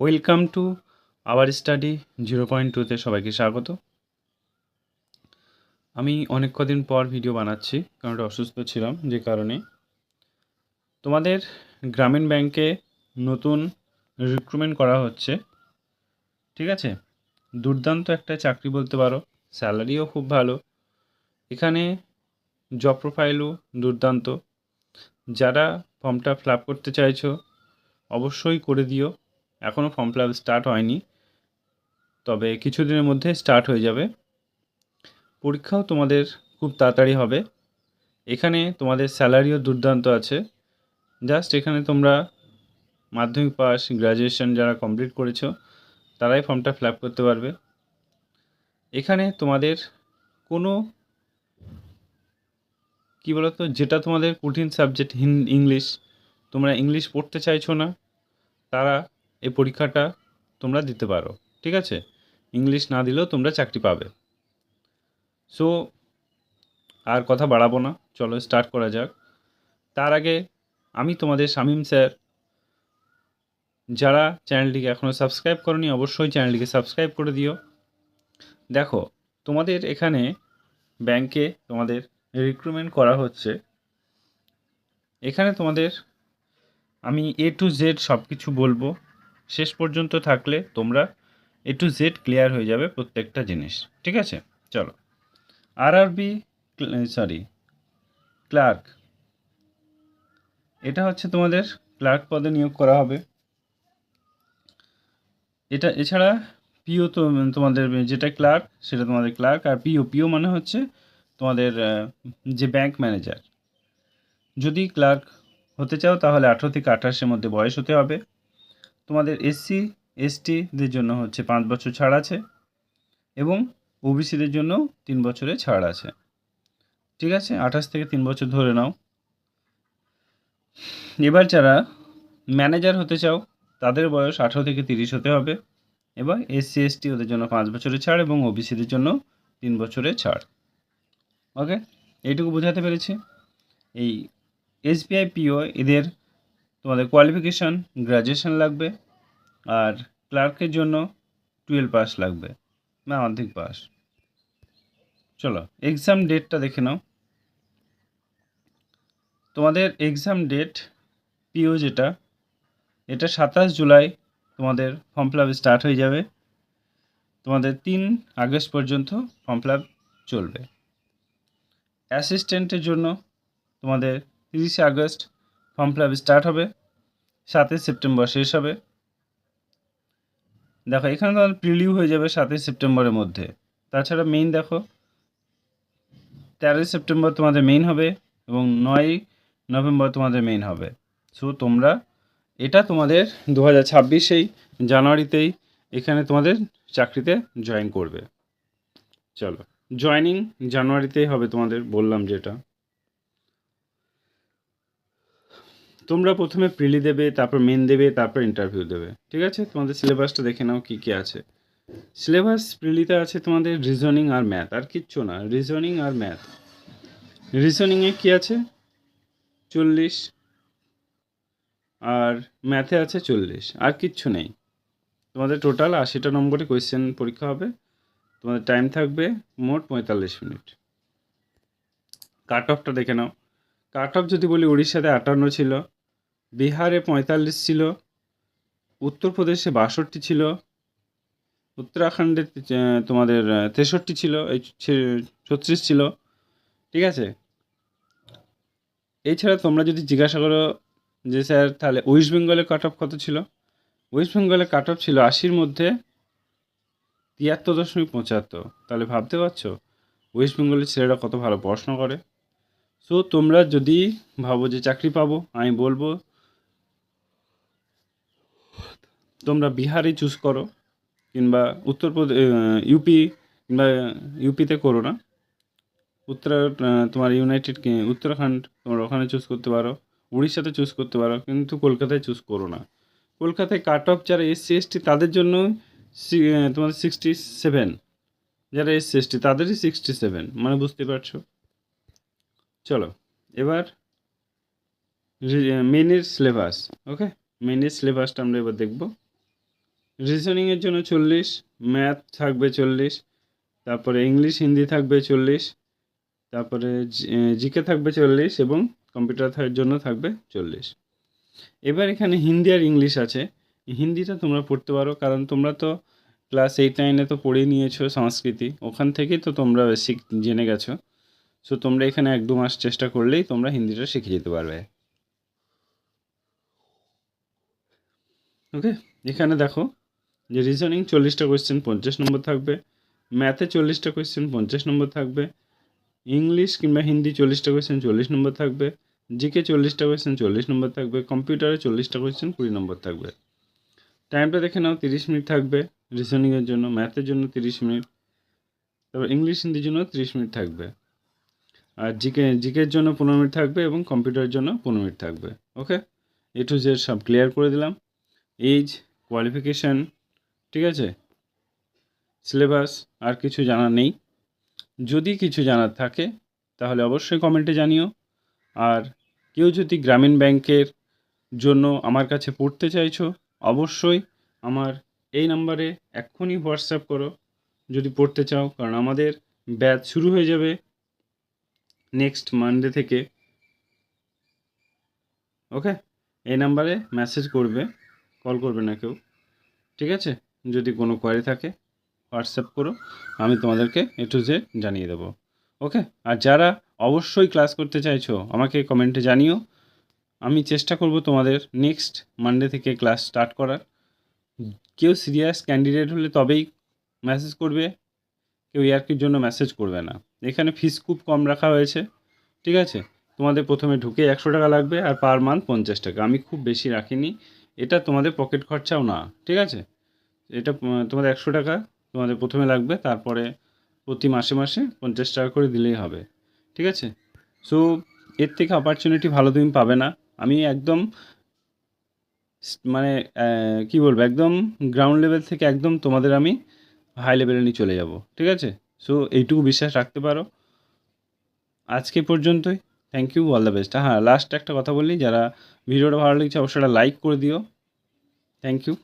Welcome to our study 0.2তে সবাইকে স্বাগত। আমি অনেক কদিন পর ভিডিও বানাচ্ছি কারণ একটা অসুস্থ ছিলাম, যে কারণে তোমাদের গ্রামীণ ব্যাংকে নতুন রিক্রুটমেন্ট করা হচ্ছে। ঠিক আছে, দুর্দান্ত একটা চাকরি বলতে পারো, স্যালারিও খুব ভালো। এখানে জব প্রোফাইলও দুর্দান্ত। যারা ফর্মটা ফিল আপ করতে চাইছো অবশ্যই করে দিও। এখনও ফর্ম ফিল আপ স্টার্ট হয়নি, তবে কিছুদিনের মধ্যে স্টার্ট হয়ে যাবে। পরীক্ষাও তোমাদের খুব তাড়াতাড়ি হবে। এখানে তোমাদের স্যালারিও দুর্দান্ত আছে। জাস্ট এখানে তোমরা মাধ্যমিক পাস, গ্র্যাজুয়েশন যারা কমপ্লিট করেছো তারাই ফর্মটা ফিল আপ করতে পারবে। এখানে তোমাদের কোনো কী বলতো, যেটা তোমাদের কঠিন সাবজেক্ট ইংলিশ, তোমরা ইংলিশ পড়তে চাইছো না, তারা এই পরীক্ষাটা তোমরা দিতে পারো। ঠিক আছে, ইংলিশ না দিলেও তোমরা চাকরি পাবে। সো আর কথা বাড়াবো না, চলো স্টার্ট করা যাক। তার আগে আমি তোমাদের শামীম স্যার, যারা চ্যানেলটিকে এখনও সাবস্ক্রাইব করনি অবশ্যই চ্যানেলটিকে সাবস্ক্রাইব করে দিও। দেখো, তোমাদের এখানে ব্যাংকে তোমাদের রিক্রুটমেন্ট করা হচ্ছে। এখানে তোমাদের আমি A to Z সব কিছু বলবো, শেষ পর্যন্ত থাকলে তোমরা A to Z ক্লিয়ার হয়ে যাবে প্রত্যেকটা জিনিস। ঠিক আছে, চলো। আরআরবি ক্লার্ক, এটা হচ্ছে তোমাদের ক্লার্ক পদে নিয়োগ করা হবে। এটা এছাড়া পিও তো তোমাদের যেটা ক্লার্ক সেটা তোমাদের ক্লার্ক, আর পিও মানে হচ্ছে তোমাদের যে ব্যাংক ম্যানেজার। যদি ক্লার্ক হতে চাও তাহলে 18 থেকে 28-এর মধ্যে বয়স হতে হবে। তোমাদের SC STদের জন্য হচ্ছে 5 বছর ছাড় আছে, এবং ওবিসিদের জন্য 3 বছরের ছাড় আছে। ঠিক আছে, 28 থেকে 3 বছর ধরে নাও। এবার যারা ম্যানেজার হতে চাও তাদের বয়স 18 থেকে 30 হতে হবে। এবার SC ST ওদের জন্য 5 বছরের ছাড়, এবং ওবিসিদের জন্য 3 বছরের ছাড়। ওকে, এইটুকু বোঝাতে পেরেছি। এই SBI PO এদের তোমাদের কোয়ালিফিকেশান গ্র্যাজুয়েশন লাগবে, আর ক্লার্কের জন্য 12 পাস লাগবে, মাধ্যমিক পাস। চলো এক্সাম ডেটটা দেখে নাও। তোমাদের এক্সাম ডেট পিও যেটা, এটা 27 জুলাই তোমাদের ফর্ম ফিল আপ স্টার্ট হয়ে যাবে। তোমাদের 3 আগস্ট পর্যন্ত ফর্ম ফিল আপ চলবে। অ্যাসিস্ট্যান্টের জন্য তোমাদের 30 August form fill up start হবে, 7 সেপ্টেম্বর শেষ হবে। দেখো এখানে তোমাদের প্রিলিউ হয়ে যাবে 7 সেপ্টেম্বরের মধ্যে। তাছাড়া মেইন দেখো 13 সেপ্টেম্বর তোমাদের মেইন হবে, এবং 9 নভেম্বর তোমাদের মেইন হবে। সো তোমরা এটা তোমাদের 2026 জানুয়ারিতেই এখানে তোমাদের চাকরিতে জয়েন করবে। চলো, জয়েনিং জানুয়ারিতেই হবে তোমাদের, বললাম যেটা। তোমরা প্রথমে প্রিলি দেবে, তারপর মেন দেবে, তারপর ইন্টারভিউ দেবে। ঠিক আছে, তোমাদের সিলেবাসটা দেখে নাও কী কী আছে। সিলেবাস প্রিলিতে আছে তোমাদের রিজনিং আর ম্যাথ, আর কিচ্ছু না, রিজনিং আর ম্যাথ। রিজনিংয়ে কী আছে 40, আর ম্যাথে আছে 40, আর কিচ্ছু নেই। তোমাদের টোটাল 80টা নম্বরে কোয়েশ্চেন পরীক্ষা হবে। তোমাদের টাইম থাকবে মোট 45 মিনিট। কাট অফটা দেখে নাও। কাট অফ যদি বলি, উড়িষ্যাতে 58 ছিল, বিহারে 45 ছিল, উত্তরপ্রদেশে 62 ছিল, উত্তরাখণ্ডে তোমাদের 63 ছিল, এই 36 ছিল। ঠিক আছে, এছাড়া তোমরা যদি জিজ্ঞাসা করো যে স্যার তাহলে ওয়েস্ট বেঙ্গলের কাট অফ কত ছিল, ওয়েস্ট বেঙ্গলের কাট অফ ছিল 80-র মধ্যে 73.75। তাহলে ভাবতে পারছো ওয়েস্ট বেঙ্গলের ছেলেরা কত ভালো পড়াশোনা করে। সো তোমরা যদি ভাবো যে চাকরি পাবো, আমি বলবো তোমরা বিহারই চুজ করো, কিংবা উত্তরপ্রদেশ, ইউপি, কিংবা ইউপিতে করো না, তোমার উত্তরাখণ্ড তোমরা ওখানে চুজ করতে পারো, উড়িষ্যাতে চুজ করতে পারো, কিন্তু কলকাতায় চুজ করো না। কলকাতায় কাট অফ যারা SC ST তাদের জন্য তোমাদের 67, যারা SC ST তাদেরই 67, মানে বুঝতে পারছো। চলো এবার মেনের সিলেবাস। ওকে, মেনের সিলেবাসটা আমরা এবার দেখব। রিজনিংয়ের জন্য 40, ম্যাথ থাকবে 40, তারপরে ইংলিশ হিন্দি থাকবে 40, তারপরে জিকে থাকবে 40 এবং কম্পিউটার জন্য থাকবে 40। এবার এখানে হিন্দি আর ইংলিশ আছে। হিন্দিটা তোমরা পড়তে পারো, কারণ তোমরা তো ক্লাস 8-9 তো পড়েই নিয়েছো সংস্কৃতি, ওখান থেকেই তো তোমরা বেসিক জেনে গেছো। সো তোমরা এখানে 1-2 মাস চেষ্টা করলেই তোমরা হিন্দিটা শিখে যেতে পারবে। ওকে, এখানে দেখো যে রিজনিং 40টা কোয়েশ্চেন 50 নম্বর থাকবে, ম্যাথে 40টা কোয়েশ্চেন 50 নম্বর থাকবে, ইংলিশ কিংবা হিন্দি 40টা কোয়েশ্চেন 40 নম্বর থাকবে, জিকে 40টা কোয়েশ্চেন 40 নম্বর থাকবে, কম্পিউটারে 40টা কোয়েশ্চেন 20 নম্বর থাকবে। টাইমটা দেখে নাও, 30 মিনিট থাকবে রিজনিংয়ের জন্য, ম্যাথের জন্য 30 মিনিট, তারপর ইংলিশ হিন্দির জন্য 30 মিনিট থাকবে, আর জিকের জন্য 15 মিনিট থাকবে এবং কম্পিউটারের জন্য 15 মিনিট থাকবে। ওকে, এ টু জেড সব ক্লিয়ার করে দিলাম। এজ, কোয়ালিফিকেশান, ঠিক আছে, সিলেবাস, আর কিছু জানার নেই। যদি কিছু জানার থাকে তাহলে অবশ্যই কমেন্টে জানিও। আর কেউ যদি গ্রামীণ ব্যাংকের জন্য আমার কাছে পড়তে চাইছো, অবশ্যই আমার এই নাম্বারে এক্ষুনি হোয়াটসঅ্যাপ করো যদি পড়তে চাও, কারণ আমাদের ব্যাচ শুরু হয়ে যাবে নেক্সট মানডে থেকে। ওকে, এই নাম্বারে মেসেজ করবে, কল করবে না কেউ, ঠিক আছে? যদি কোনো কোয়ারি থাকে হোয়াটসঅ্যাপ করো, আমি তোমাদেরকে এ টু জেড জানিয়ে দেবো। ওকে, আর যারা অবশ্যই ক্লাস করতে চাইছো আমাকে কমেন্টে জানিও, আমি চেষ্টা করব তোমাদের নেক্সট মানডে থেকে ক্লাস স্টার্ট করার। কেউ সিরিয়াস ক্যান্ডিডেট হলে তবেই মেসেজ করবে, কেউ ইয়ার্কির জন্য মেসেজ করবে না। এখানে ফিস খুব কম রাখা হয়েছে, ঠিক আছে? তোমাদের প্রথমে ঢুকে 100 টাকা লাগবে আর পার মান্থ 50 টাকা। আমি খুব বেশি রাখিনি, এটা তোমাদের পকেট খরচাও না, ঠিক আছে? এটা তোমাদের 100 টাকা তোমাদের প্রথমে লাগবে, তারপরে প্রতি মাসে মাসে 50 টাকা করে দিলেই হবে, ঠিক আছে? সো এর থেকে অপরচুনিটি ভালো তুমি পাবে না। আমি একদম মানে কী বলবো, একদম গ্রাউন্ড লেভেল থেকে একদম তোমাদের আমি হাই লেভেলে নিয়ে চলে যাব, ঠিক আছে? সো এইটুকু বিশ্বাস রাখতে পারো। আজকে পর্যন্তই, thank you, all the best. হ্যাঁ, লাস্ট একটা কথা বলি, যারা ভিডিওটা ভালো লেগেছে অবশ্যই একটা লাইক করে দিও। Thank you.